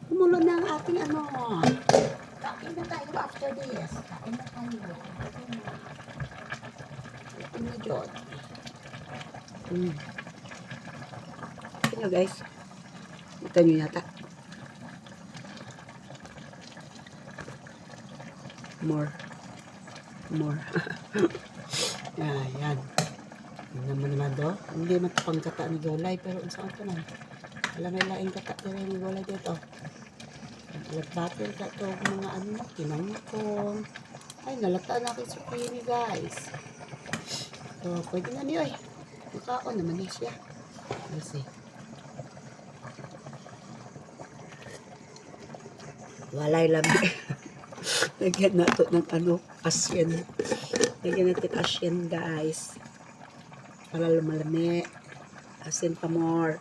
Kumulo na ang ating ano. Kain na tayo after this. Kain na tayo. Kain na John. Ito guys. Ito nyo yata. More. Ayan. Yan naman do. Hindi matapangkata ni Golay. Pero saan ito na? Alam may laing kata ni Golay dito. Nagbatil ka ito mga ano. Kinangkong. Ay, nalata na aking zucchini guys. So, pwede na niyo eh. Makaon naman eh siya. Let's see. Walay lambi. Lagyan nato ng ano, asyen. Lagyan natin asyen guys. Para lumalami. Asin pa more.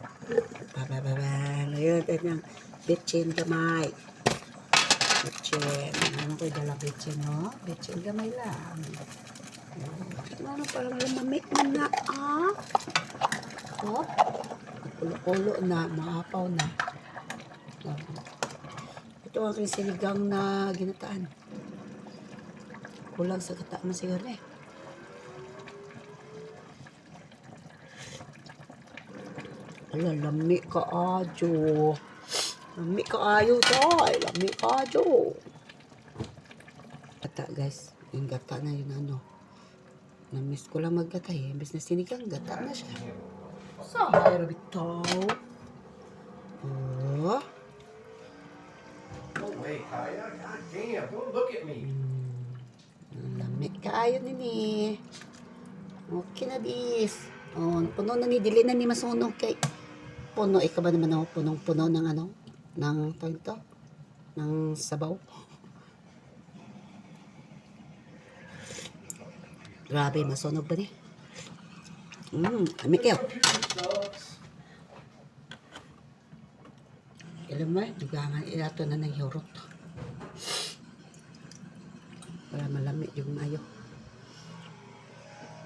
Lagyan natin ng bitchin gamay. Bitchin. Ano ko dala bitchin no? Bitchin gamay lang. Ano para malamamit man na Oh. Ulo-ulo na. Maapaw na. Ito ang aking sinigang na ginataan. Kulang sa kata man siguro eh. Ala, lami ka ajo. Lami ka ayo tay. Lami ka ajo. Gata guys. Yung gata na yun ano. Namiss ko lang maggata eh. Imbes na sinigang, gata na siya. So, mayroon ito. Oh. Hey, Kaya, God damn, don't look at me. Lamig kaayo nini. Okay na bis. Oh, puno na ni dili na ni masunog kay puno ikaw ba naman ako punong-puno ng ano ng to ng sabaw. Grabe masunog ba ni? Kami kayo. Alam mo, dugangan ilato na ng yorot. Para malamig yung mayo.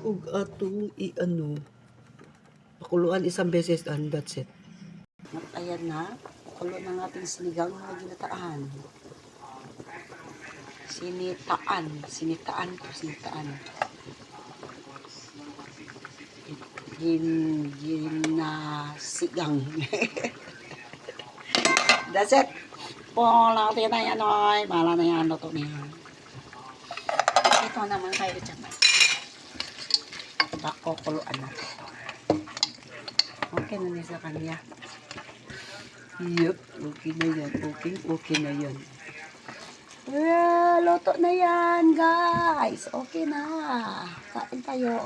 Ug atong i-ano, pakuluan isang beses and that's it. Ayan na, pakulo ng ating sinigang na ginataan. Sinitaan. Ginasigang. That's it. Pula natin na yan, oy. Bala na yan, luto niya. Ito naman kayo dyan. Pakukuluan natin. Okay na niya sa kanya. Yup, okay na yan. Okay na yan. Well, luto na yan, guys. Okay na. Kain tayo.